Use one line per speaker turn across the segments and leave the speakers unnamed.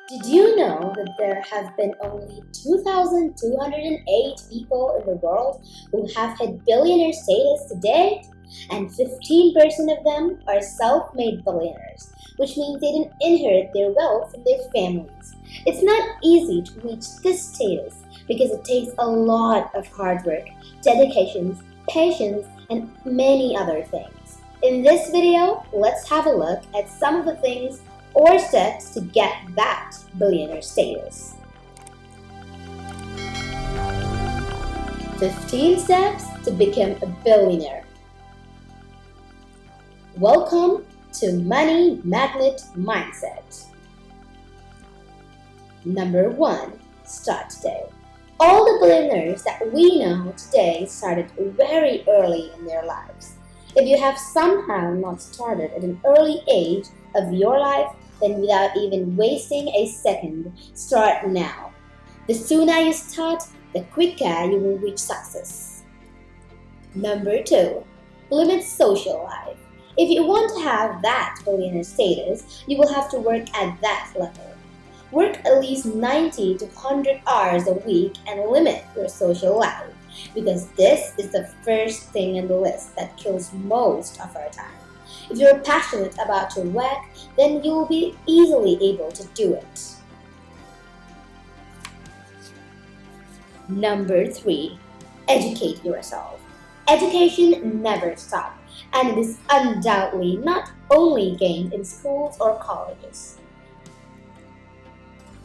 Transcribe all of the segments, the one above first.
Did you know that there have been only 2,208 people in the world who have hit billionaire status to date? And 15% of them are self made billionaires, which means they didn't inherit their wealth from their families. It's not easy to reach this status because it takes a lot of hard work, dedication, patience, and many other things. In this video, let's have a look at some of the things or steps to get that billionaire status. 15 steps to become a billionaire. Welcome to Money Magnet Mindset. Number 1. Start today. All the billionaires that we know today started very early in their lives. If you have somehow not started at an early age of your life, then without even wasting a second, start now. The sooner you start, the quicker you will reach success. Number 2. Limit social life. If you want to have that billionaire status, you will have to work at that level. Work at least 90 to 100 hours a week and limit your social life, because this is the first thing in the list that kills most of our time. If you're passionate about your work, then you will be easily able to do it. Number 3. Educate yourself. Education never stops, and it is undoubtedly not only gained in schools or colleges.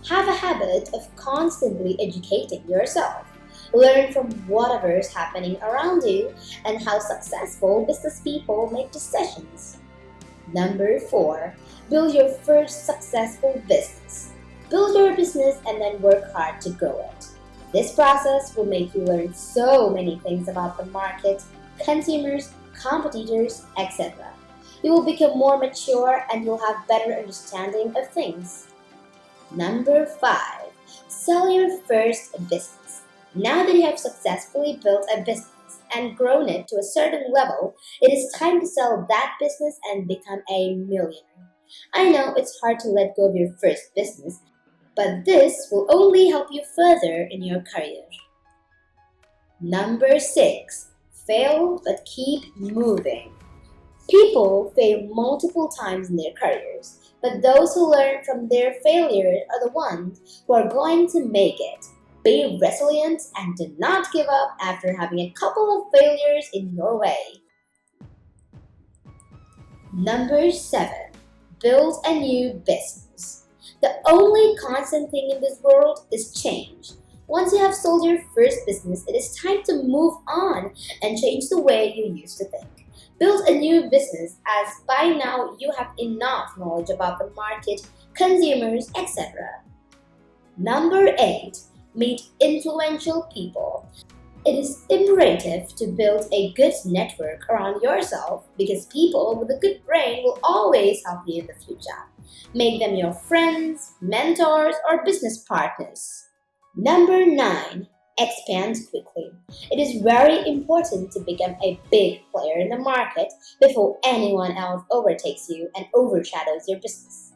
Have a habit of constantly educating yourself. Learn from whatever is happening around you and how successful business people make decisions. Number 4. Build your first successful business. Build your business and then work hard to grow it. This process will make you learn so many things about the market, consumers, competitors, etc. You will become more mature and you'll have better understanding of things. Number 5. Sell your first business. Now that you have successfully built a business and grown it to a certain level, it is time to sell that business and become a millionaire. I know it's hard to let go of your first business, but this will only help you further in your career. Number 6. Fail but keep moving. People fail multiple times in their careers, but those who learn from their failures are the ones who are going to make it. Be resilient and do not give up after having a couple of failures in your way. Number 7. Build a new business. The only constant thing in this world is change. Once you have sold your first business, it is time to move on and change the way you used to think. Build a new business, as by now you have enough knowledge about the market, consumers, etc. Number 8. Meet influential people. It is imperative to build a good network around yourself because people with a good brain will always help you in the future. Make them your friends, mentors, or business partners. Number 9. Expand quickly. It is very important to become a big player in the market before anyone else overtakes you and overshadows your business.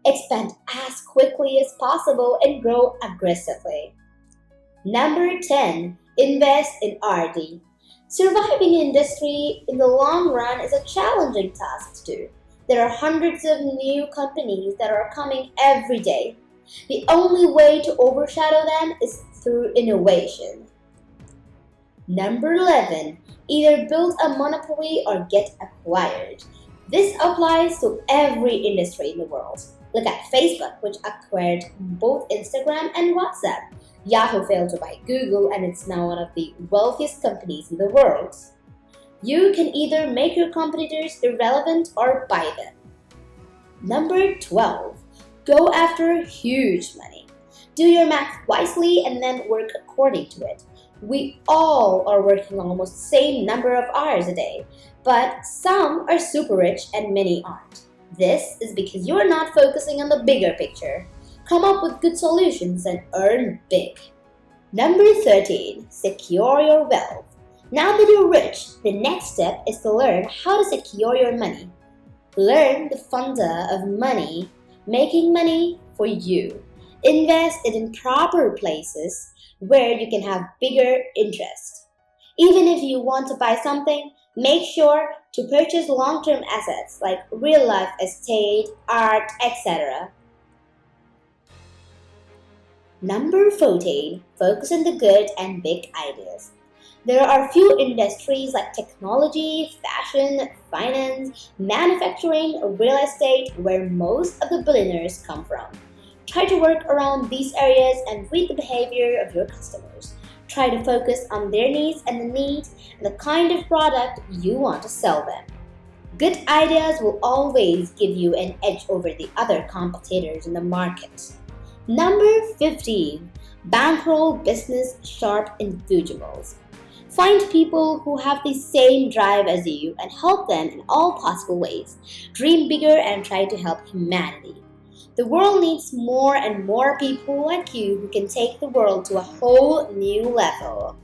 Expand as quickly as possible and grow aggressively. Number 10. Invest in R&D. Surviving in industry in the long run is a challenging task to do. There are hundreds of new companies that are coming every day. The only way to overshadow them is through innovation. Number 11. Either build a monopoly or get acquired. This applies to every industry in the world. Look at Facebook, which acquired both Instagram and WhatsApp. Yahoo failed to buy Google and it's now one of the wealthiest companies in the world. You can either make your competitors irrelevant or buy them. Number 12. Go after huge money. Do your math wisely and then work according to it. We all are working almost the same number of hours a day, but some are super rich and many aren't. This is because you are not focusing on the bigger picture. Come up with good solutions and earn big. Number 13. Secure your wealth. Now that you're rich, the next step is to learn how to secure your money. Learn the funda of money, making money for you. Invest it in proper places where you can have bigger interest. Even if you want to buy something, make sure to purchase long term assets like real life estate, art, etc. Number 14. Focus on the good and big ideas. There are few industries like technology, fashion, finance, manufacturing, or real estate where most of the billionaires come from. Try to work around these areas and read the behavior of your customers. Try to focus on their needs and the needs and the kind of product you want to sell them. Good ideas will always give you an edge over the other competitors in the market. Number 15. Bankroll business sharp individuals. Find people who have the same drive as you and help them in all possible ways. Dream bigger and try to help humanity. The world needs more and more people like you who can take the world to a whole new level.